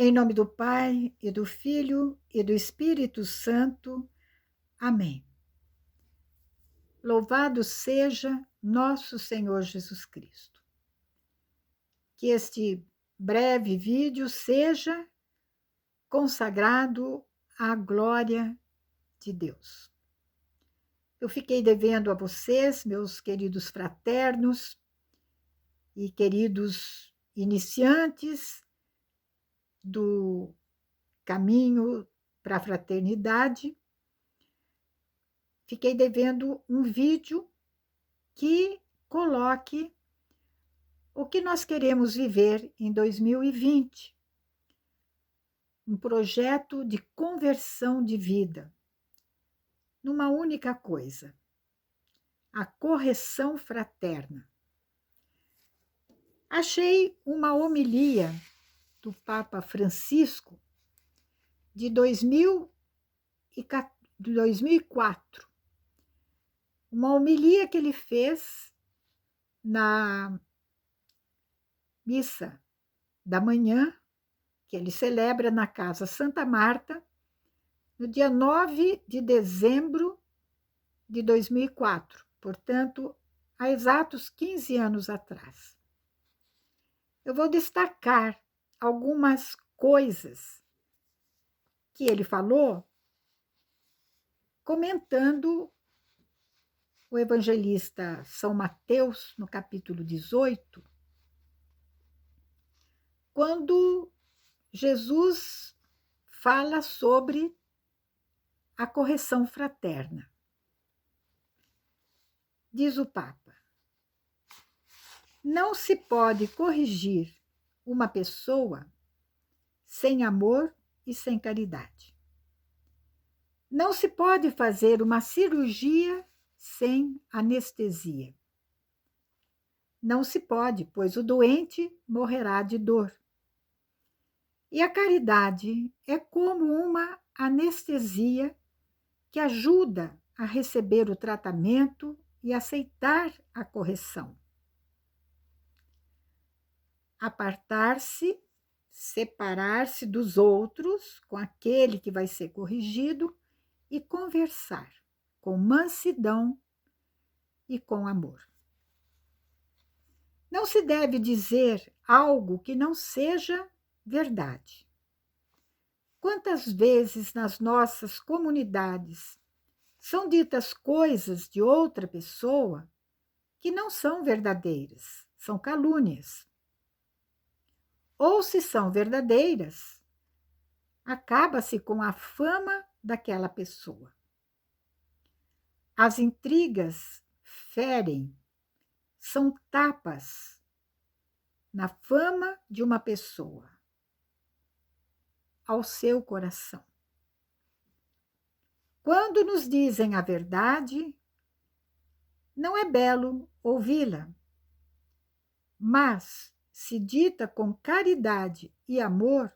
Em nome do Pai, e do Filho, e do Espírito Santo. Amém. Louvado seja nosso Senhor Jesus Cristo. Que este breve vídeo seja consagrado à glória de Deus. Eu fiquei devendo a vocês, meus queridos fraternos e queridos iniciantes do caminho para a fraternidade, fiquei devendo um vídeo que coloque o que nós queremos viver em 2020. Um projeto de conversão de vida, numa única coisa: a correção fraterna. Achei uma homilia do Papa Francisco de 2004, uma homilia que ele fez na missa da manhã, que ele celebra na Casa Santa Marta, no dia 9 de dezembro de 2004, portanto, há exatos 15 anos atrás. Eu vou destacar algumas coisas que ele falou, comentando o evangelista São Mateus, no capítulo 18, quando Jesus fala sobre a correção fraterna. Diz o Papa: não se pode corrigir uma pessoa sem amor e sem caridade. Não se pode fazer uma cirurgia sem anestesia. Não se pode, pois o doente morrerá de dor. E a caridade é como uma anestesia que ajuda a receber o tratamento e aceitar a correção. Apartar-se, separar-se dos outros, com aquele que vai ser corrigido, e conversar com mansidão e com amor. Não se deve dizer algo que não seja verdade. Quantas vezes nas nossas comunidades são ditas coisas de outra pessoa que não são verdadeiras, são calúnias. Ou, se são verdadeiras, acaba-se com a fama daquela pessoa. As intrigas ferem, são tapas na fama de uma pessoa, ao seu coração. Quando nos dizem a verdade, não é belo ouvi-la, mas, se dita com caridade e amor,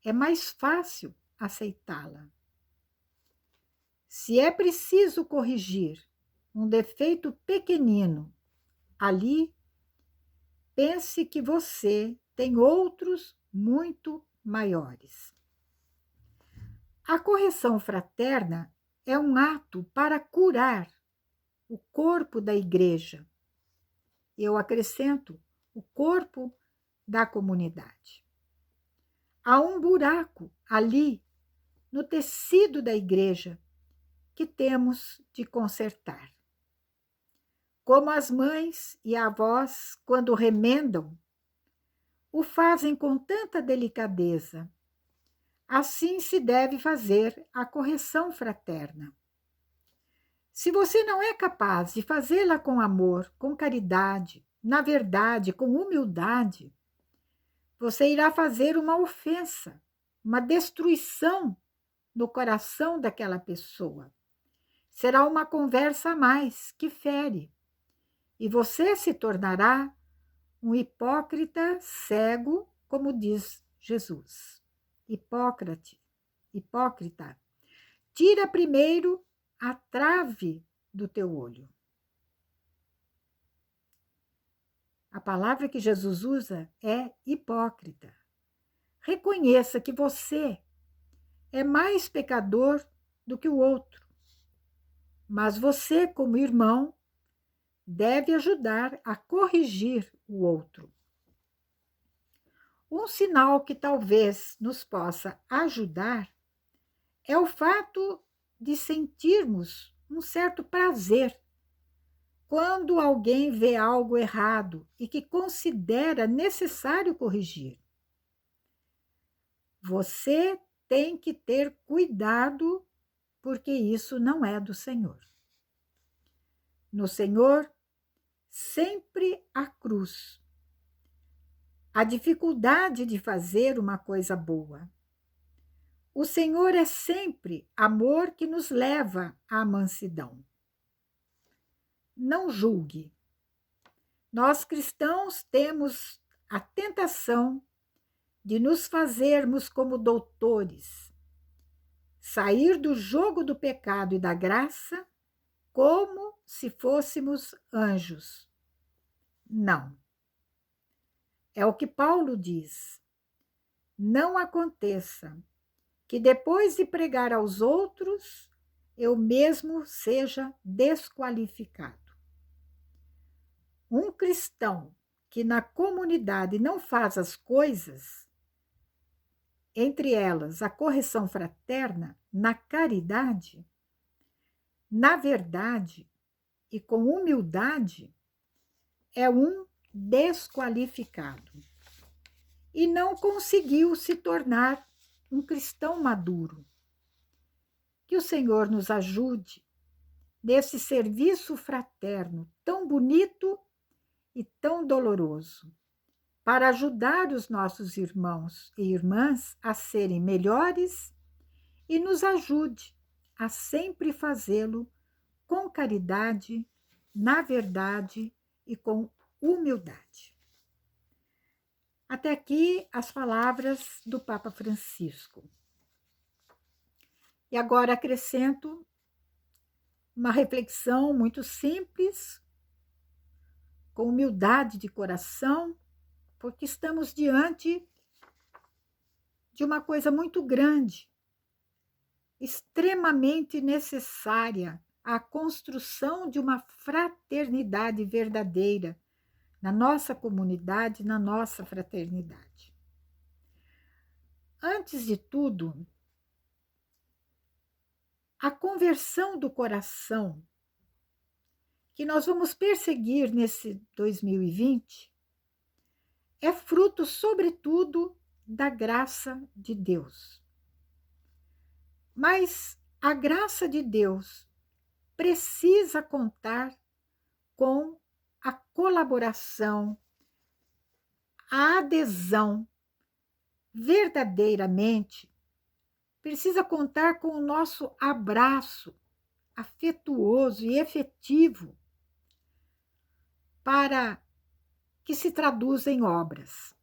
é mais fácil aceitá-la. Se é preciso corrigir um defeito pequenino, ali, pense que você tem outros muito maiores. A correção fraterna é um ato para curar o corpo da igreja. Eu acrescento, o corpo da comunidade. Há um buraco ali, no tecido da igreja, que temos de consertar. Como as mães e avós, quando remendam, o fazem com tanta delicadeza. Assim se deve fazer a correção fraterna. Se você não é capaz de fazê-la com amor, com caridade, na verdade, com humildade, você irá fazer uma ofensa, uma destruição no coração daquela pessoa. Será uma conversa a mais que fere, e você se tornará um hipócrita cego, como diz Jesus. Hipócrita, tira primeiro a trave do teu olho. A palavra que Jesus usa é hipócrita. reconheça que você é mais pecador do que o outro, mas você, como irmão, deve ajudar a corrigir o outro. Um sinal que talvez nos possa ajudar é o fato de sentirmos um certo prazer quando alguém vê algo errado e que considera necessário corrigir. Você tem que ter cuidado, porque isso não é do Senhor. No Senhor, sempre a cruz, a dificuldade de fazer uma coisa boa. O Senhor é sempre amor que nos leva à mansidão. Não julgue. Nós cristãos temos a tentação de nos fazermos como doutores, sair do jogo do pecado e da graça como se fôssemos anjos. Não. É o que Paulo diz. Não aconteça que depois de pregar aos outros, eu mesmo seja desqualificado. Um cristão que na comunidade não faz as coisas, entre elas a correção fraterna, na caridade, na verdade e com humildade, é um desqualificado e não conseguiu se tornar um cristão maduro. Que o Senhor nos ajude nesse serviço fraterno tão bonito e tão doloroso, para ajudar os nossos irmãos e irmãs a serem melhores e nos ajude a sempre fazê-lo com caridade, na verdade e com humildade. Até aqui as palavras do Papa Francisco. E agora acrescento uma reflexão muito simples, com humildade de coração, porque estamos diante de uma coisa muito grande, extremamente necessária, a construção de uma fraternidade verdadeira na nossa comunidade, na nossa fraternidade. Antes de tudo, a conversão do coração que nós vamos perseguir nesse 2020 é fruto, sobretudo, da graça de Deus. Mas a graça de Deus precisa contar com a colaboração, a adesão, verdadeiramente, precisa contar com o nosso abraço afetuoso e efetivo para que se traduza em obras.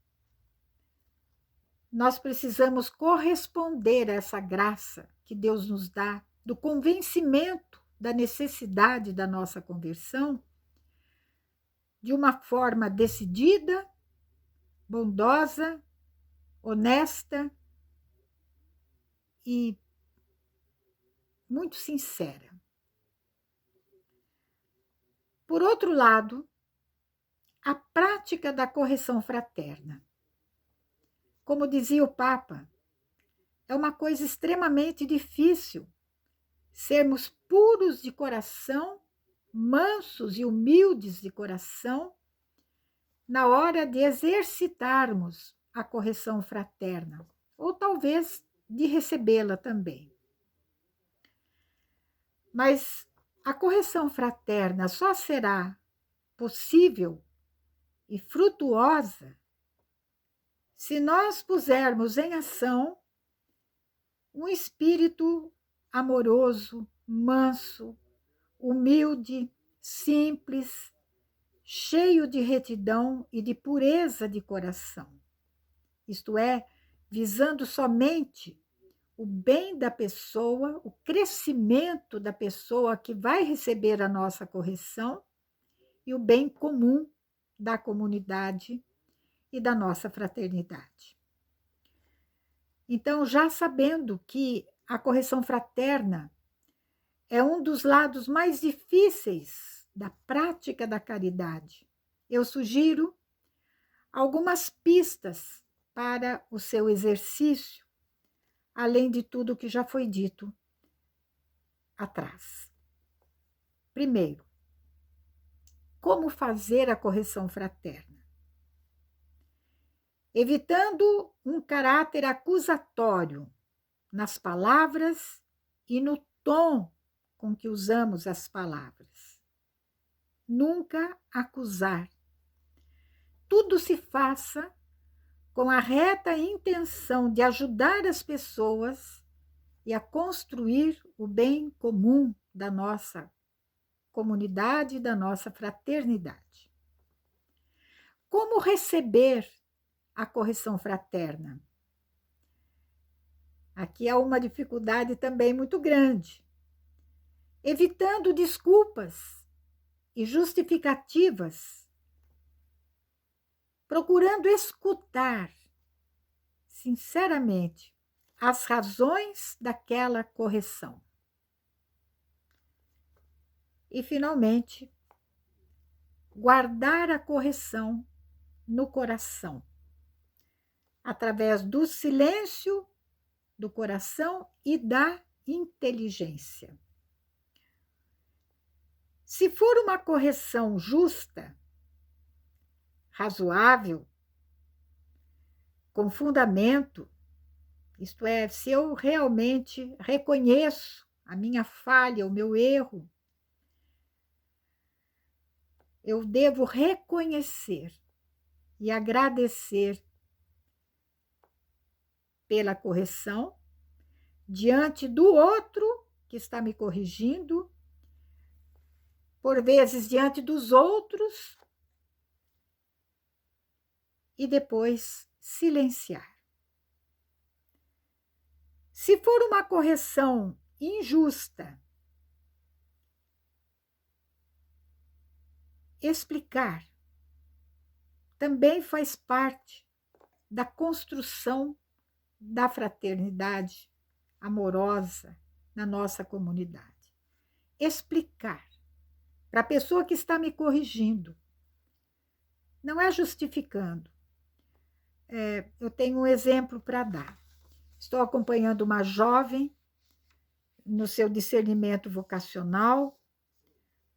Nós precisamos corresponder a essa graça que Deus nos dá, do convencimento da necessidade da nossa conversão, de uma forma decidida, bondosa, honesta e muito sincera. Por outro lado, a prática da correção fraterna. Como dizia o Papa, é uma coisa extremamente difícil sermos puros de coração, mansos e humildes de coração, na hora de exercitarmos a correção fraterna, ou talvez de recebê-la também. Mas a correção fraterna só será possível e frutuosa se nós pusermos em ação um espírito amoroso, manso, humilde, simples, cheio de retidão e de pureza de coração. Isto é, visando somente o bem da pessoa, o crescimento da pessoa que vai receber a nossa correção e o bem comum da comunidade e da nossa fraternidade. Então, já sabendo que a correção fraterna é um dos lados mais difíceis da prática da caridade, eu sugiro algumas pistas para o seu exercício, além de tudo que já foi dito atrás. Primeiro, como fazer a correção fraterna? Evitando um caráter acusatório nas palavras e no tom com que usamos as palavras. Nunca acusar. Tudo se faça com a reta intenção de ajudar as pessoas e a construir o bem comum da nossa comunidade e da nossa fraternidade. Como receber a correção fraterna? Aqui há uma dificuldade também muito grande. Evitando desculpas e justificativas, procurando escutar sinceramente as razões daquela correção. E, finalmente, guardar a correção no coração, através do silêncio do coração e da inteligência. Se for uma correção justa, razoável, com fundamento, isto é, se eu realmente reconheço a minha falha, o meu erro, eu devo reconhecer e agradecer pela correção diante do outro que está me corrigindo, por vezes diante dos outros, e depois silenciar. Se for uma correção injusta, explicar também faz parte da construção da fraternidade amorosa na nossa comunidade. Explicar para a pessoa que está me corrigindo, não é justificando. Eu tenho um exemplo para dar. Estou acompanhando uma jovem no seu discernimento vocacional,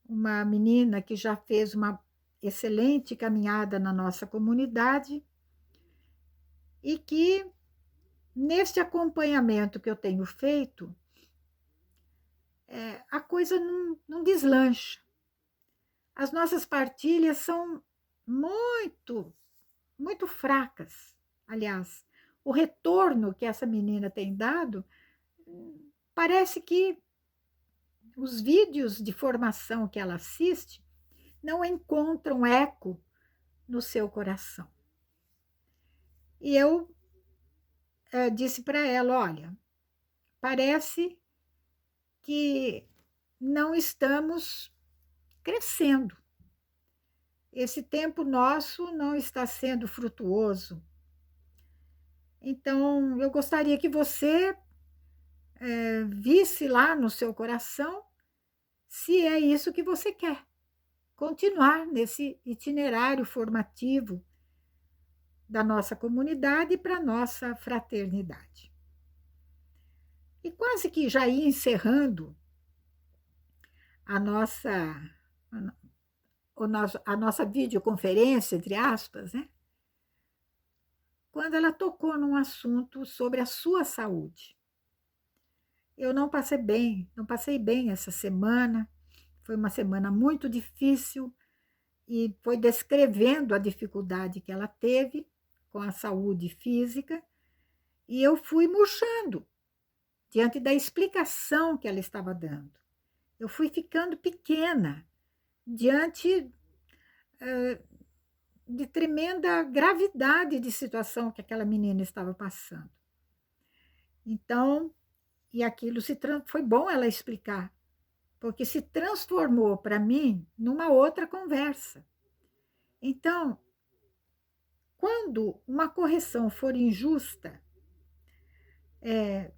uma menina que já fez uma excelente caminhada na nossa comunidade e que, neste acompanhamento que eu tenho feito, a coisa não deslancha. As nossas partilhas são muito, muito fracas. Aliás, o retorno que essa menina tem dado, parece que os vídeos de formação que ela assiste não encontram eco no seu coração. E eu disse para ela, olha, parece que não estamos crescendo. Esse tempo nosso não está sendo frutuoso. Então, eu gostaria que você visse lá no seu coração se é isso que você quer. Continuar nesse itinerário formativo da nossa comunidade para a nossa fraternidade. E quase que já ia encerrando a nossa videoconferência, entre aspas, né? Quando ela tocou num assunto sobre a sua saúde. Eu não passei bem essa semana, foi uma semana muito difícil e foi descrevendo a dificuldade que ela teve com a saúde física e eu fui murchando diante da explicação que ela estava dando. Eu fui ficando pequena diante de tremenda gravidade de situação que aquela menina estava passando. Então, e aquilo foi bom ela explicar, porque se transformou para mim numa outra conversa. Então, quando uma correção for injusta,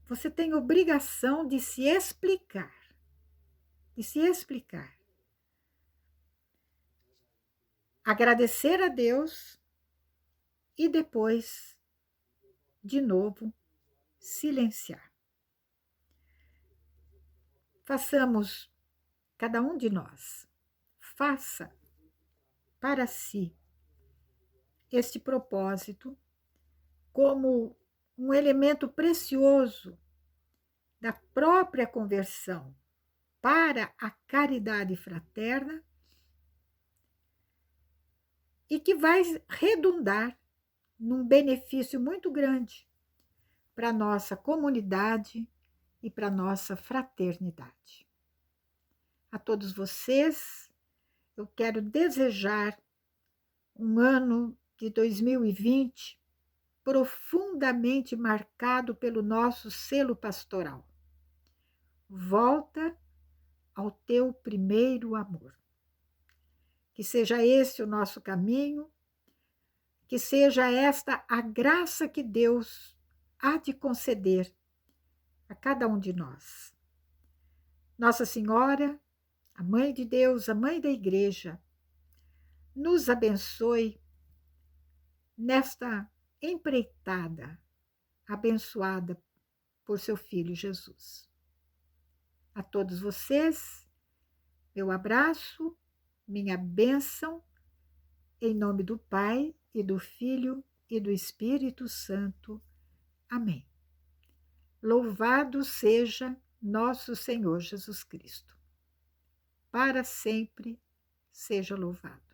você tem obrigação de se explicar, de se explicar. Agradecer a Deus e depois, de novo, silenciar. Façamos, cada um de nós, faça para si este propósito como um elemento precioso da própria conversão para a caridade fraterna e que vai redundar num benefício muito grande para a nossa comunidade e para a nossa fraternidade. A todos vocês, eu quero desejar um ano de 2020 profundamente marcado pelo nosso selo pastoral. Volta ao teu primeiro amor. Que seja esse o nosso caminho, que seja esta a graça que Deus há de conceder a cada um de nós. Nossa Senhora, a Mãe de Deus, a Mãe da Igreja, nos abençoe nesta empreitada abençoada por seu Filho Jesus. A todos vocês, meu abraço, minha bênção, em nome do Pai, e do Filho, e do Espírito Santo. Amém. Louvado seja nosso Senhor Jesus Cristo. Para sempre seja louvado.